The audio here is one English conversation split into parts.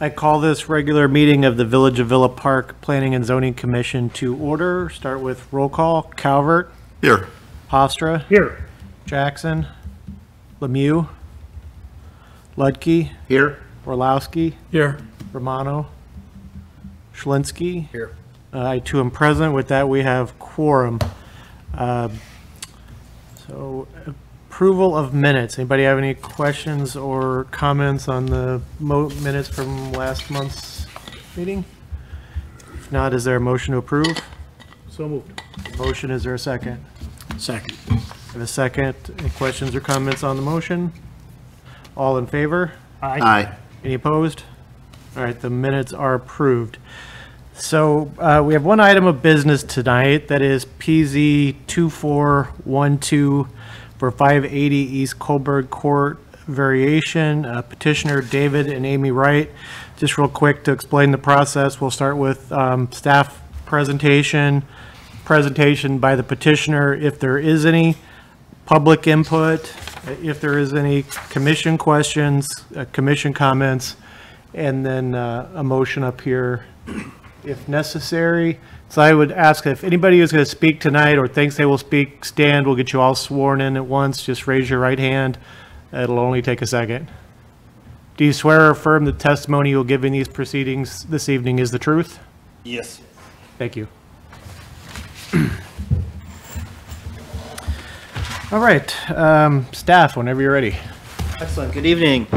I call this regular meeting of the Village of Villa Park Planning and Zoning Commission to order. Start with roll call. Calvert. Here. Hofstra. Here. Jackson. Lemieux. Ludke. Here. Orlowski. Here. Romano. Schlinsky. Here. I too am present. With that, we have quorum. So approval of minutes. Anybody have any questions or comments on the minutes from last month's meeting? If not, is there a motion to approve? So moved. Motion, is there a second? Second. Have a second. Any questions or comments on the motion? All in favor? Aye. Any opposed? All right, the minutes are approved. So we have one item of business tonight, that is PZ 2412 for 580 East Colberg Court variation. Petitioner David and Amy Wright. Just real quick to explain the process, we'll start with staff presentation by the petitioner, if there is any, public input, if there is any, commission questions, commission comments, and then a motion up here if necessary. So I would ask if anybody who's going to speak tonight or thinks they will speak, stand. We'll get you all sworn in at once. Just raise your right hand. It'll only take a second. Do you swear or affirm the testimony you'll give in these proceedings this evening is the truth? Yes. Thank you. All right, staff, whenever you're ready. Excellent. Good evening.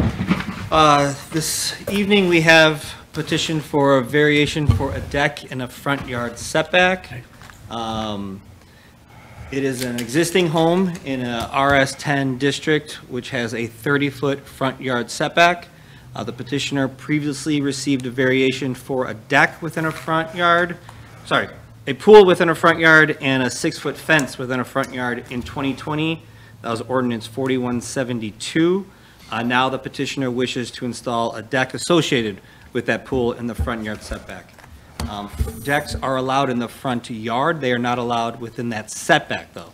This evening we have petition for a variation for a deck in a front yard setback. It is an existing home in a RS10 district, which has a 30-foot front yard setback. The petitioner previously received a variation for a deck within a front yard, a pool within a front yard and a 6-foot fence within a front yard in 2020. That was ordinance 4172. Now the petitioner wishes to install a deck associated with that pool in the front yard setback. Decks are allowed in the front yard. They are not allowed within that setback, though.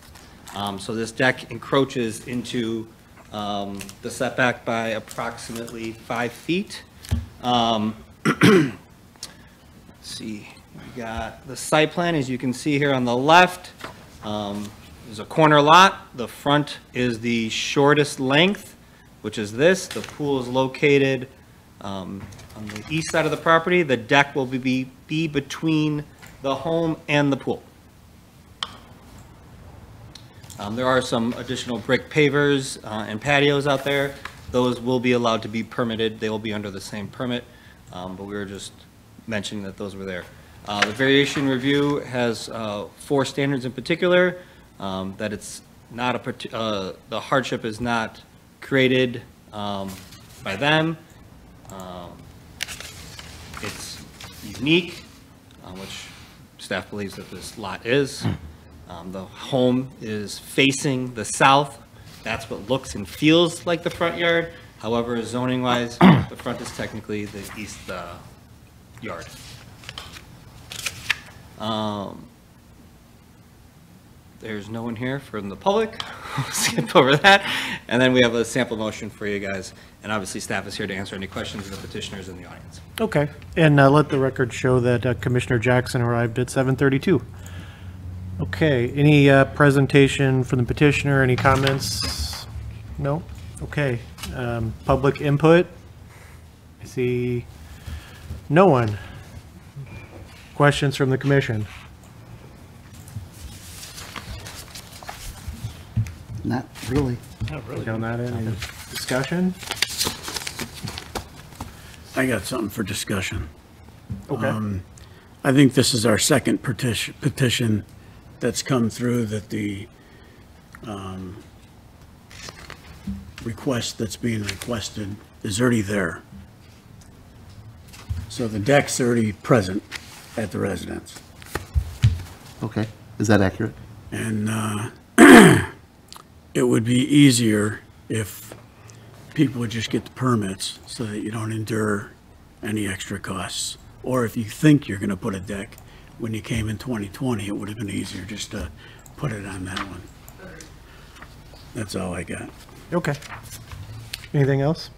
So this deck encroaches into the setback by approximately 5 feet. Let's see, we got the site plan, as you can see here on the left. There's a corner lot. The front is the shortest length, which is this. The pool is located on the east side of the property. The deck will be between the home and the pool. There are some additional brick pavers and patios out there. Those will be allowed to be permitted. They will be under the same permit, but we were just mentioning that those were there. The variation review has 4 standards in particular, that it's not the hardship is not created by them. It's unique, which staff believes that this lot is. The home is facing the south. That's what looks and feels like the front yard. However, zoning-wise, the front is technically the east yard. There's no one here from the public. We'll skip over that. And then we have a sample motion for you guys. And obviously staff is here to answer any questions of the petitioners in the audience. Okay, and let the record show that Commissioner Jackson arrived at 7:32. Okay, any presentation from the petitioner, any comments? No? Okay, public input? I see no one. Questions from the commission? Not really. Not really. On that end, any discussion? I got something for discussion. Okay. I think this is our second petition that's come through that the request that's being requested is already there. So the deck's already present at the residence. Okay. Is that accurate? And it would be easier if people would just get the permits so that you don't endure any extra costs. Or if you think you're going to put a deck, when you came in 2020, it would have been easier just to put it on that one. That's all I got. Okay. Anything else?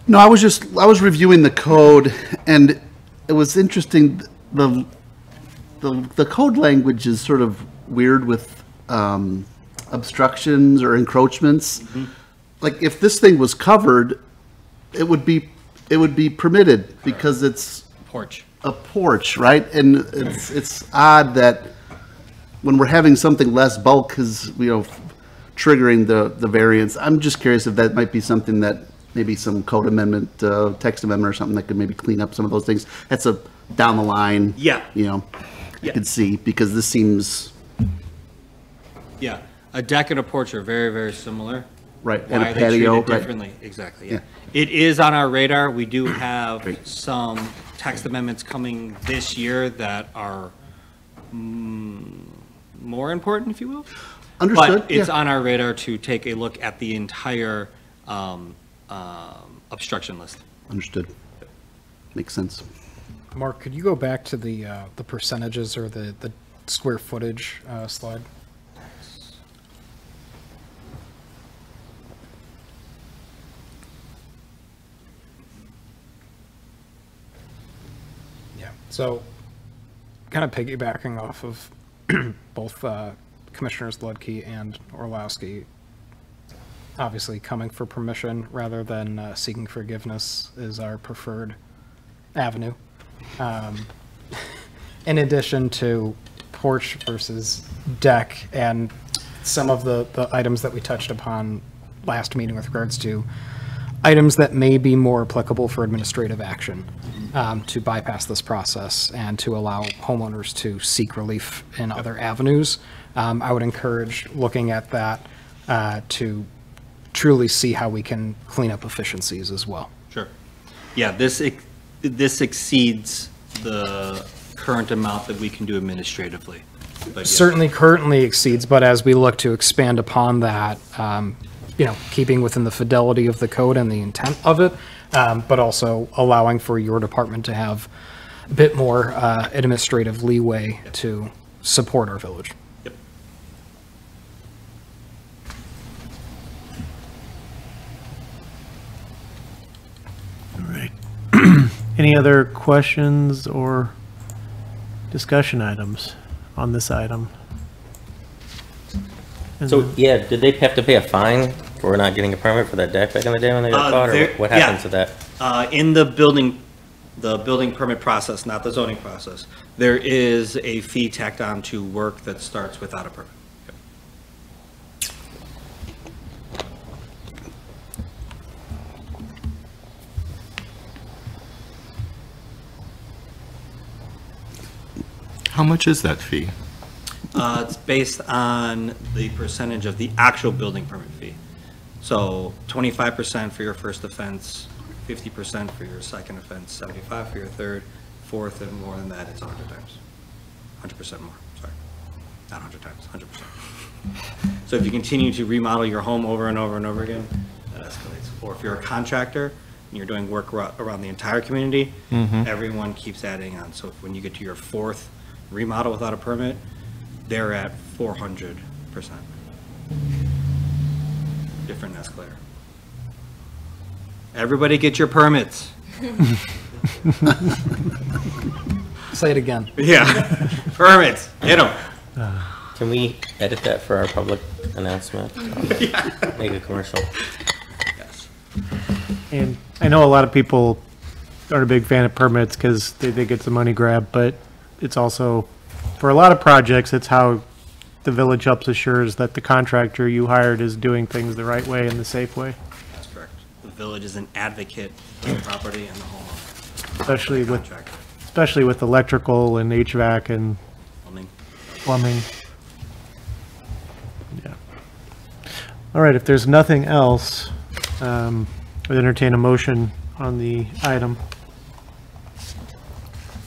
No, I was reviewing the code, and it was interesting. The code language is sort of weird with obstructions or encroachments. Like if this thing was covered, it would be permitted because it's Porch. a porch, right? And it's odd that when we're having something less bulk is, triggering the variance. I'm just curious if that might be something that maybe some code amendment, text amendment or something that could maybe clean up some of those things. That's a down the line. Yeah. I Yeah. could see, because this seems, Yeah, a deck and a porch are very, very similar. right, and Why a are they treated patio, right? differently? Exactly, yeah. Yeah. It is on our radar. We do have Great. some text amendments coming this year that are more important, if you will. Understood, But it's yeah. on our radar to take a look at the entire obstruction list. Understood. Makes sense. Mark, could you go back to the percentages or the square footage slide? Yeah, so kind of piggybacking off of both Commissioners Ludke and Orlowski, obviously coming for permission rather than seeking forgiveness is our preferred avenue. In addition to porch versus deck and some of the items that we touched upon last meeting with regards to items that may be more applicable for administrative action, to bypass this process and to allow homeowners to seek relief in other avenues. I would encourage looking at that to truly see how we can clean up efficiencies as well. Sure. Yeah, this exceeds the current amount that we can do administratively. But yeah. Certainly currently exceeds, but as we look to expand upon that, keeping within the fidelity of the code and the intent of it, but also allowing for your department to have a bit more administrative leeway to support our village. Yep. All right. Any other questions or discussion items on this item? So, yeah, did they have to pay a fine for not getting a permit for that deck back in the day when they got caught, or there- what yeah. happened to that? In the building permit process, not the zoning process, there is a fee tacked on to work that starts without a permit. Yep. How much is that fee? It's based on the percentage of the actual building permit fee. So 25% for your first offense, 50% for your second offense, 75 for your third, fourth, and more than that, it's 100 times. 100% more, sorry. Not 100 times, 100%. So if you continue to remodel your home over and over and over again, that escalates. Or if you're a contractor and you're doing work around the entire community, everyone keeps adding on. So when you get to your fourth remodel without a permit, they're at 400%. Different escalator. Everybody get your permits. Say it again. Yeah, permits, get them. Can we edit that for our public announcement? Make a commercial. Yes. And I know a lot of people aren't a big fan of permits because they think it's a money grab, but it's also, for a lot of projects, it's how the village helps assures that the contractor you hired is doing things the right way and the safe way, That's correct. The village is an advocate for the property and the homeowner. especially with electrical and HVAC and Plumbing. plumbing. Yeah. All right, if there's nothing else, I'd entertain a motion on the item.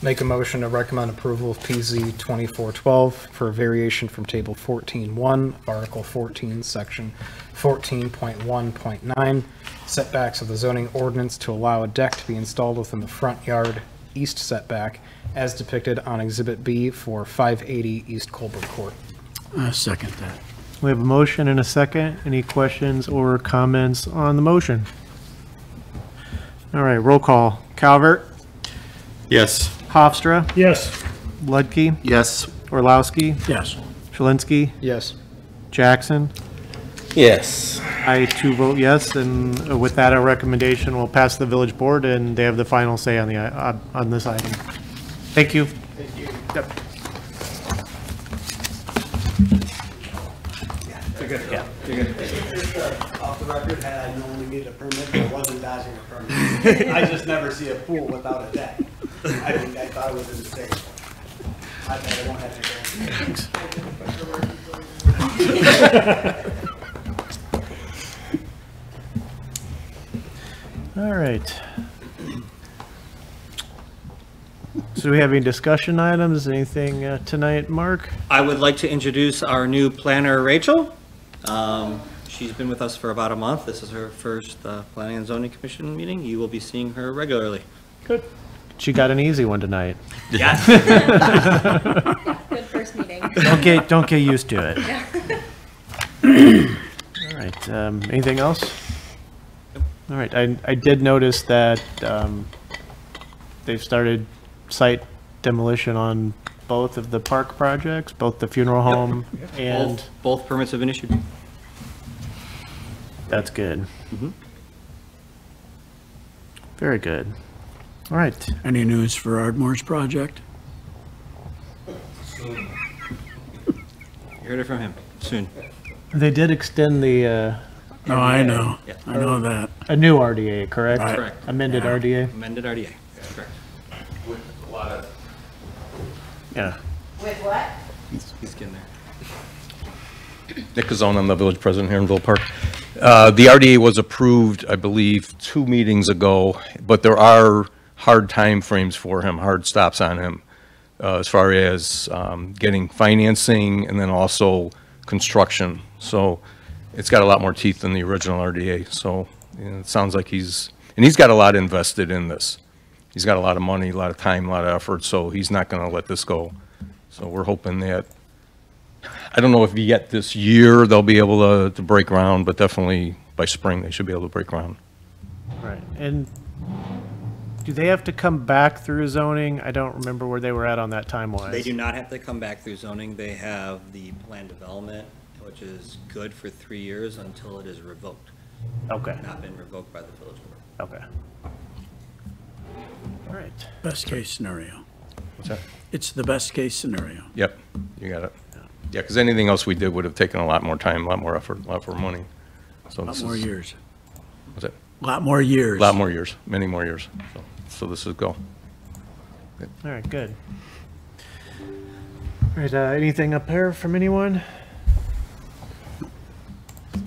Make a motion to recommend approval of PZ 2412 for a variation from Table 14.1, of Article 14, Section 14.1.9, setbacks of the zoning ordinance to allow a deck to be installed within the front yard east setback as depicted on Exhibit B for 580 East Colbert Court. Second that. We have a motion and a second. Any questions or comments on the motion? All right, roll call. Calvert, Yes. Hofstra, Yes. Ludke, Yes. Orlowski, Yes. Shalinski, Yes. Jackson. Yes. I too vote yes, and with that, our recommendation will pass the village board, and they have the final say on the, on this item. Thank you. Thank you. Yep. Off the record, had I known we needed a permit, I wasn't dodging a permit. I just never see a pool without a deck. I think I thought it was a mistake. I bet I won't have to go. All right. So do we have any discussion items, anything tonight, Mark? I would like to introduce our new planner, Rachel. She's been with us for about a month. This is her first Planning and Zoning Commission meeting. You will be seeing her regularly. Good. She got an easy one tonight. Yes. Good first meeting. Don't get used to it. All right, anything else? All right, I did notice that they've started site demolition on both of the park projects, both the funeral home and, Both permits have been issued. that's good. Very good. All right, Any news for Ardmore's project? You heard it from him. Soon. they did extend the, No, I know. Yeah. I know that. a new RDA, correct? Right. Correct. Amended RDA? Amended RDA. Correct. Yeah. With what? He's getting there. Nick Kazone, I'm the village president here in Villa Park. The RDA was approved, I believe, 2 meetings ago, but there are hard time frames for him, hard stops on him, as far as getting financing and then also construction. So it's got a lot more teeth than the original RDA. So it sounds like he's got a lot invested in this. He's got a lot of money, a lot of time, a lot of effort, so he's not going to let this go. So we're hoping that, I don't know if yet this year they'll be able to break ground, but definitely by spring they should be able to break ground. Right, and do they have to come back through zoning? I don't remember where they were at on that time-wise. They do not have to come back through zoning. They have the plan development, which is good for 3 years until it is revoked. Okay, Not been revoked by the village board. okay. All right, Best case scenario. What's that? It's the best case scenario. Yep, you got it. Yeah, because anything else we did would have taken a lot more time, a lot more effort, a lot more money. So A lot this more is, years. what's that? A lot more years. A lot more years, many more years. So this is go. all right, good. All right, anything up here from anyone?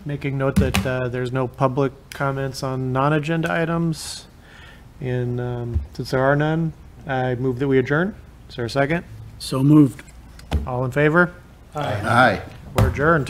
Making note that there's no public comments on non-agenda items. And since there are none, I move that we adjourn. Is there a second? So moved. All in favor? Aye. We're adjourned.